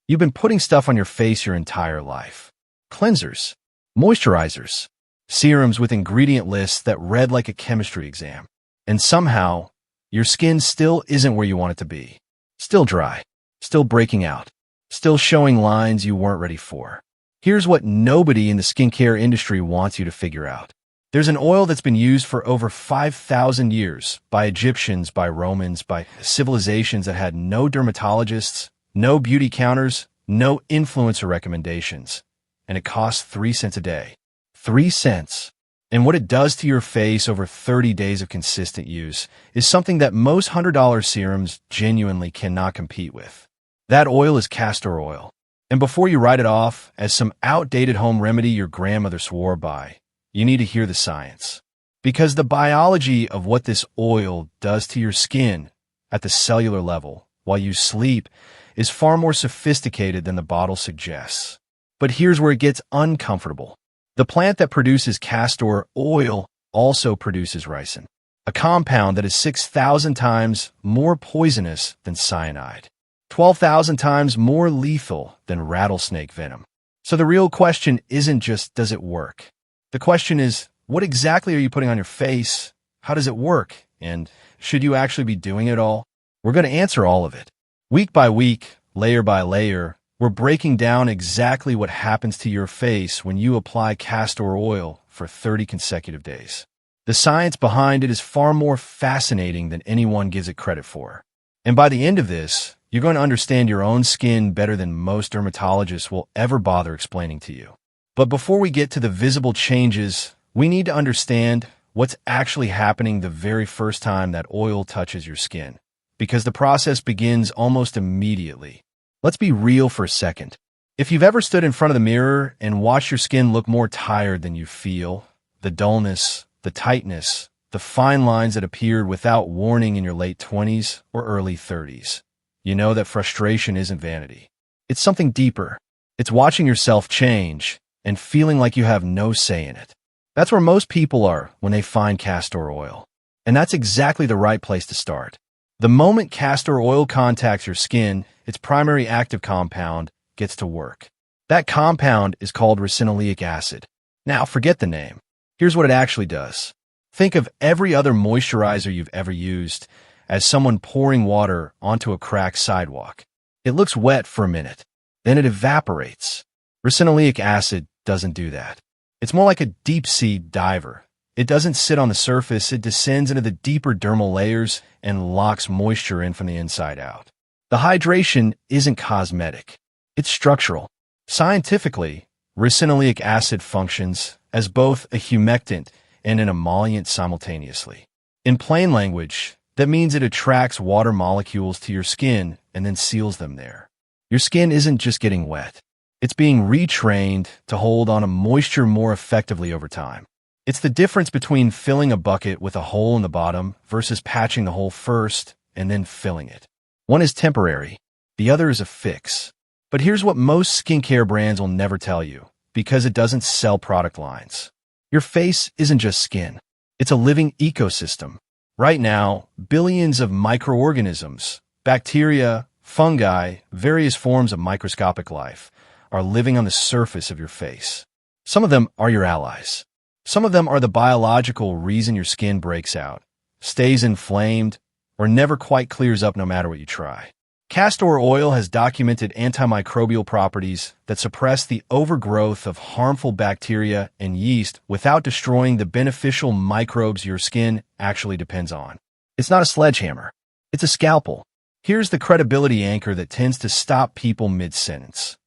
You've been putting stuff on your face your entire life. Cleansers, moisturizers, serums with ingredient lists that read like a chemistry exam. And somehow, your skin still isn't where you want it to be. Still dry, still breaking out, still showing lines you weren't ready for. Here's what nobody in the skincare industry wants you to figure out. There's an oil that's been used for over 5,000 years by Egyptians, by Romans, by civilizations that had no dermatologists, no beauty counters, no influencer recommendations. And it costs 3 cents a day. 3 cents. And what it does to your face over 30 days of consistent use is something that most $100 serums genuinely cannot compete with. That oil is castor oil. And before you write it off as some outdated home remedy your grandmother swore by, you need to hear the science. Because the biology of what this oil does to your skin at the cellular level while you sleep is far more sophisticated than the bottle suggests. But here's where it gets uncomfortable. The plant that produces castor oil also produces ricin, a compound that is 6,000 times more poisonous than cyanide, 12,000 times more lethal than rattlesnake venom. So the real question isn't just, does it work? The question is, what exactly are you putting on your face? How does it work? And should you actually be doing it all? We're going to answer all of it. Week by week, layer by layer, we're breaking down exactly what happens to your face when you apply castor oil for 30 consecutive days. The science behind it is far more fascinating than anyone gives it credit for. And by the end of this, you're going to understand your own skin better than most dermatologists will ever bother explaining to you. But before we get to the visible changes, we need to understand what's actually happening the very first time that oil touches your skin, because the process begins almost immediately. Let's be real for a second. If you've ever stood in front of the mirror and watched your skin look more tired than you feel, the dullness, the tightness, the fine lines that appeared without warning in your late 20s or early 30s, you know that frustration isn't vanity. It's something deeper. It's watching yourself change and feeling like you have no say in it. That's where most people are when they find castor oil. And that's exactly the right place to start. The moment castor oil contacts your skin, its primary active compound gets to work. That compound is called ricinoleic acid. Now, forget the name. Here's what it actually does. Think of every other moisturizer you've ever used as someone pouring water onto a cracked sidewalk. It looks wet for a minute, then it evaporates. Ricinoleic acid doesn't do that. It's more like a deep-sea diver. It doesn't sit on the surface, it descends into the deeper dermal layers and locks moisture in from the inside out. The hydration isn't cosmetic. It's structural. Scientifically, ricinoleic acid functions as both a humectant and an emollient simultaneously. In plain language, that means it attracts water molecules to your skin and then seals them there. Your skin isn't just getting wet. It's being retrained to hold on to moisture more effectively over time. It's the difference between filling a bucket with a hole in the bottom versus patching the hole first and then filling it. One is temporary, the other is a fix. But here's what most skincare brands will never tell you, because it doesn't sell product lines. Your face isn't just skin. It's a living ecosystem. Right now, billions of microorganisms, bacteria, fungi, various forms of microscopic life, are living on the surface of your face. Some of them are your allies. Some of them are the biological reason your skin breaks out, stays inflamed, or never quite clears up no matter what you try. Castor oil has documented antimicrobial properties that suppress the overgrowth of harmful bacteria and yeast without destroying the beneficial microbes your skin actually depends on. It's not a sledgehammer. It's a scalpel. Here's the credibility anchor that tends to stop people mid-sentence.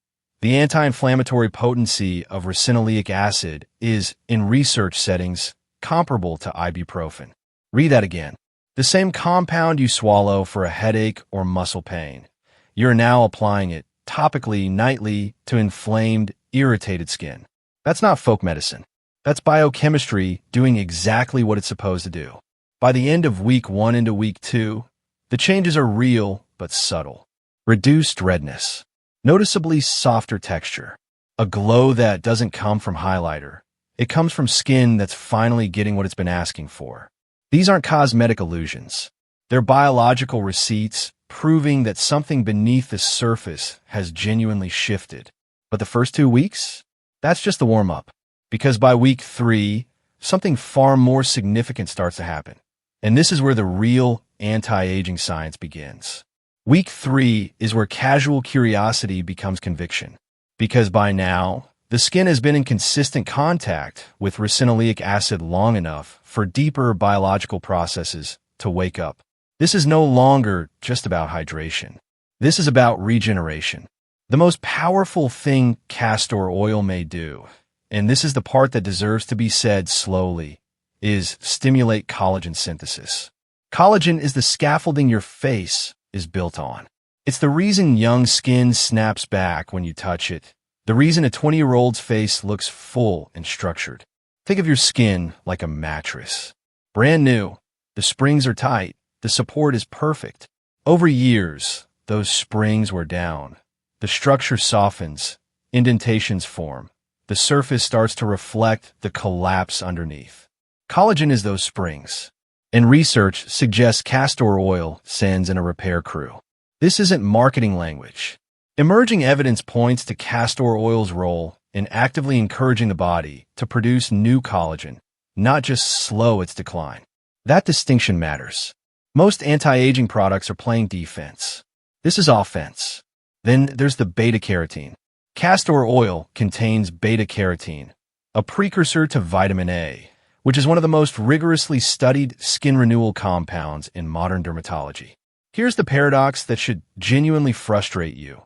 The anti-inflammatory potency of ricinoleic acid is, in research settings, comparable to ibuprofen. Read that again. The same compound you swallow for a headache or muscle pain. You're now applying it topically nightly to inflamed, irritated skin. That's not folk medicine. That's biochemistry doing exactly what it's supposed to do. By the end of week 1 into week 2, the changes are real but subtle. Reduced redness. Noticeably softer texture. A glow that doesn't come from highlighter. It comes from skin that's finally getting what it's been asking for. These aren't cosmetic illusions. They're biological receipts proving that something beneath the surface has genuinely shifted. But the first 2 weeks? That's just the warm-up. Because by week 3, something far more significant starts to happen. And this is where the real anti-aging science begins. Week 3 is where casual curiosity becomes conviction. Because by now, the skin has been in consistent contact with ricinoleic acid long enough for deeper biological processes to wake up. This is no longer just about hydration. This is about regeneration. The most powerful thing castor oil may do, and this is the part that deserves to be said slowly, is stimulate collagen synthesis. Collagen is the scaffolding your face is built on. It's the reason young skin snaps back when you touch it, the reason a 20-year-old's face looks full and structured. Think of your skin like a mattress. Brand new, the springs are tight, the support is perfect. Over years, those springs wear down. The structure softens, indentations form. The surface starts to reflect the collapse underneath. Collagen is those springs. And research suggests castor oil sends in a repair crew. This isn't marketing language. Emerging evidence points to castor oil's role in actively encouraging the body to produce new collagen, not just slow its decline. That distinction matters. Most anti-aging products are playing defense. This is offense. Then there's the beta-carotene. Castor oil contains beta-carotene, a precursor to vitamin A, which is one of the most rigorously studied skin renewal compounds in modern dermatology. Here's the paradox that should genuinely frustrate you.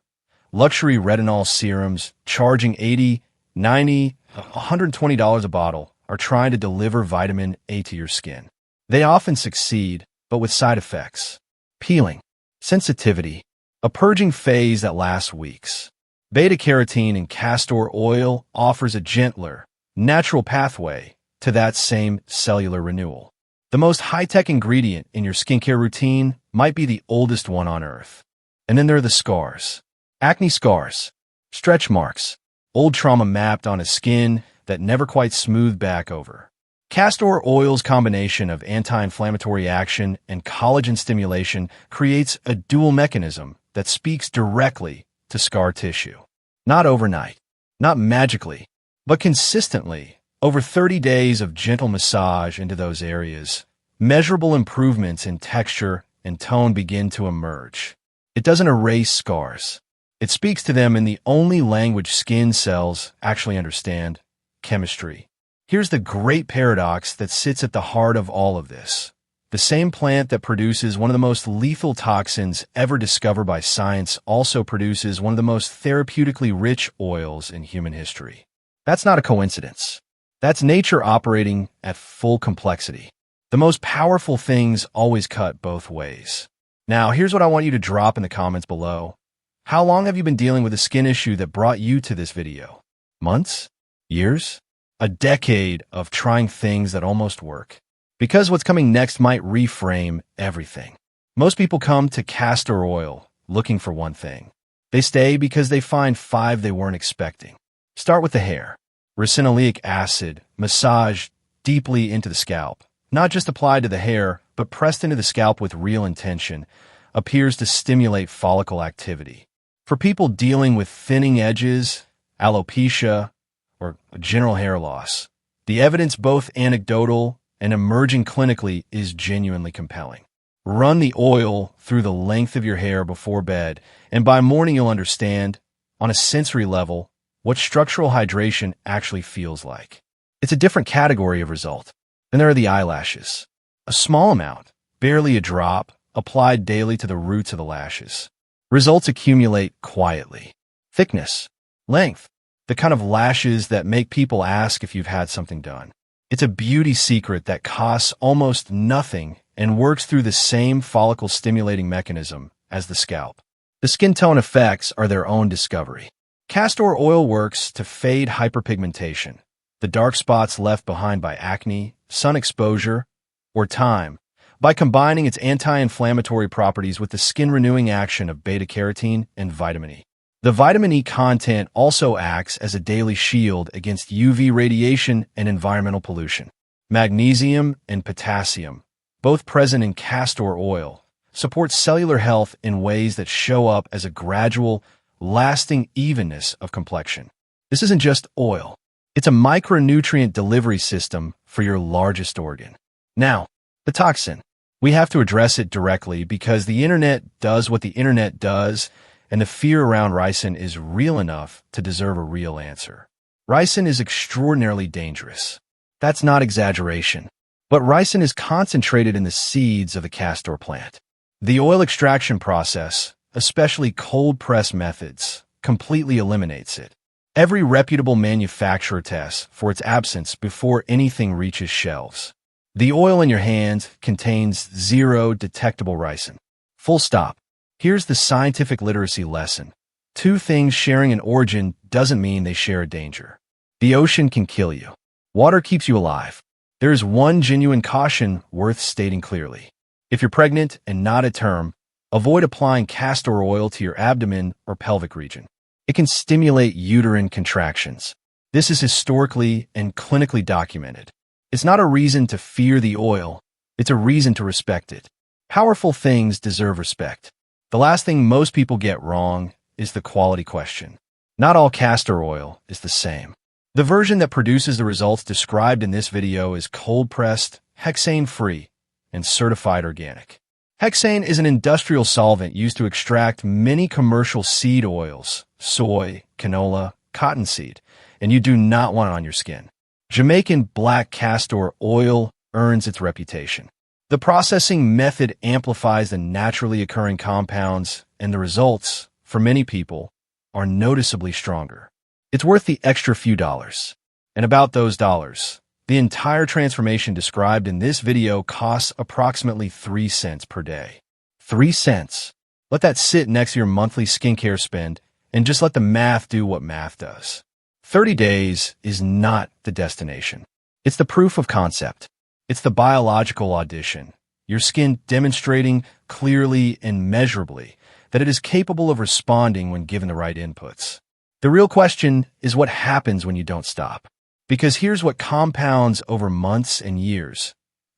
Luxury retinol serums charging $80, $90, $120 a bottle are trying to deliver vitamin A to your skin. They often succeed, but with side effects. Peeling, sensitivity, a purging phase that lasts weeks. Beta-carotene in castor oil offers a gentler, natural pathway to that same cellular renewal. The most high-tech ingredient in your skincare routine might be the oldest one on Earth. And then there are the scars. Acne scars, stretch marks, old trauma mapped on a skin that never quite smoothed back over. Castor oil's combination of anti-inflammatory action and collagen stimulation creates a dual mechanism that speaks directly to scar tissue. Not overnight, not magically, but consistently. Over 30 days of gentle massage into those areas, measurable improvements in texture and tone begin to emerge. It doesn't erase scars. It speaks to them in the only language skin cells actually understand, chemistry. Here's the great paradox that sits at the heart of all of this. The same plant that produces one of the most lethal toxins ever discovered by science also produces one of the most therapeutically rich oils in human history. That's not a coincidence. That's nature operating at full complexity. The most powerful things always cut both ways. Now, here's what I want you to drop in the comments below. How long have you been dealing with a skin issue that brought you to this video? Months? Years? A decade of trying things that almost work? Because what's coming next might reframe everything. Most people come to castor oil looking for one thing. They stay because they find 5 they weren't expecting. Start with the hair. Ricinoleic acid, massaged deeply into the scalp, not just applied to the hair, but pressed into the scalp with real intention, appears to stimulate follicle activity. For people dealing with thinning edges, alopecia, or general hair loss, the evidence, both anecdotal and emerging clinically, is genuinely compelling. Run the oil through the length of your hair before bed, and by morning you'll understand, on a sensory level, what structural hydration actually feels like. It's a different category of result. Then there are the eyelashes. A small amount, barely a drop, applied daily to the roots of the lashes. Results accumulate quietly. Thickness, length, the kind of lashes that make people ask if you've had something done. It's a beauty secret that costs almost nothing and works through the same follicle-stimulating mechanism as the scalp. The skin tone effects are their own discovery. Castor oil works to fade hyperpigmentation, the dark spots left behind by acne, sun exposure, or time, by combining its anti-inflammatory properties with the skin-renewing action of beta-carotene and vitamin E. The vitamin E content also acts as a daily shield against UV radiation and environmental pollution. Magnesium and potassium, both present in castor oil, supports cellular health in ways that show up as a gradual, lasting evenness of complexion. This isn't just oil. It's a micronutrient delivery system for your largest organ. Now, the toxin. We have to address it directly because the internet does what the internet does, and the fear around ricin is real enough to deserve a real answer. Ricin is extraordinarily dangerous. That's not exaggeration. But ricin is concentrated in the seeds of the castor plant. The oil extraction process, especially cold-press methods, completely eliminates it. Every reputable manufacturer tests for its absence before anything reaches shelves. The oil in your hand contains zero detectable ricin. Full stop. Here's the scientific literacy lesson. Two things sharing an origin doesn't mean they share a danger. The ocean can kill you. Water keeps you alive. There is one genuine caution worth stating clearly. If you're pregnant and not at term, avoid applying castor oil to your abdomen or pelvic region. It can stimulate uterine contractions. This is historically and clinically documented. It's not a reason to fear the oil, it's a reason to respect it. Powerful things deserve respect. The last thing most people get wrong is the quality question. Not all castor oil is the same. The version that produces the results described in this video is cold-pressed, hexane-free, and certified organic. Hexane is an industrial solvent used to extract many commercial seed oils, soy, canola, cottonseed, and you do not want it on your skin. Jamaican black castor oil earns its reputation. The processing method amplifies the naturally occurring compounds, and the results, for many people, are noticeably stronger. It's worth the extra few dollars. And about those dollars, the entire transformation described in this video costs approximately 3 cents per day. 3 cents. Let that sit next to your monthly skincare spend and just let the math do what math does. 30 days is not the destination. It's the proof of concept. It's the biological audition. Your skin demonstrating clearly and measurably that it is capable of responding when given the right inputs. The real question is what happens when you don't stop. Because here's what compounds over months and years.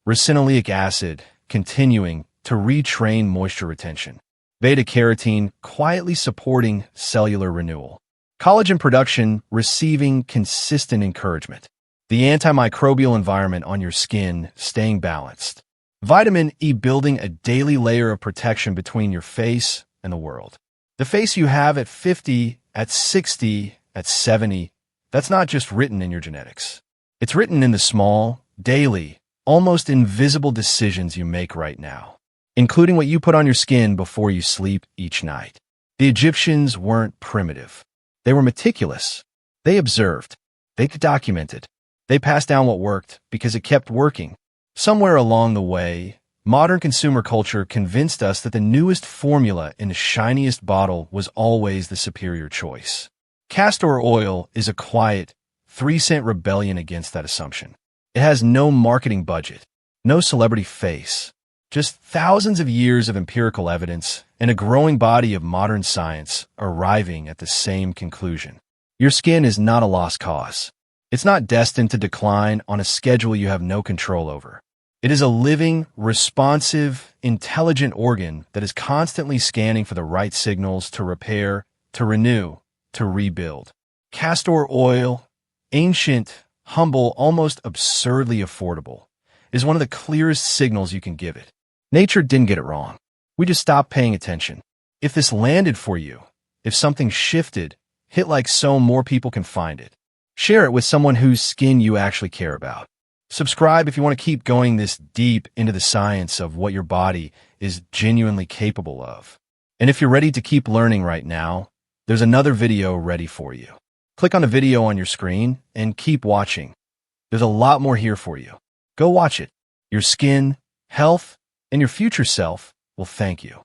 Ricinoleic acid continuing to retrain moisture retention. Beta-carotene quietly supporting cellular renewal. Collagen production receiving consistent encouragement. The antimicrobial environment on your skin staying balanced. Vitamin E building a daily layer of protection between your face and the world. The face you have at 50, at 60, at 70, that's not just written in your genetics. It's written in the small, daily, almost invisible decisions you make right now, including what you put on your skin before you sleep each night. The Egyptians weren't primitive. They were meticulous. They observed. They documented. They passed down what worked because it kept working. Somewhere along the way, modern consumer culture convinced us that the newest formula in the shiniest bottle was always the superior choice. Castor oil is a quiet, 3-cent rebellion against that assumption. It has no marketing budget, no celebrity face, just thousands of years of empirical evidence and a growing body of modern science arriving at the same conclusion. Your skin is not a lost cause. It's not destined to decline on a schedule you have no control over. It is a living, responsive, intelligent organ that is constantly scanning for the right signals to repair, to renew, to rebuild. Castor oil, ancient, humble, almost absurdly affordable, is one of the clearest signals you can give it. Nature didn't get it wrong. We just stopped paying attention. If this landed for you, if something shifted, hit like so more people can find it. Share it with someone whose skin you actually care about. Subscribe if you want to keep going this deep into the science of what your body is genuinely capable of. And if you're ready to keep learning right now, there's another video ready for you. Click on the video on your screen and keep watching. There's a lot more here for you. Go watch it. Your skin, health, and your future self will thank you.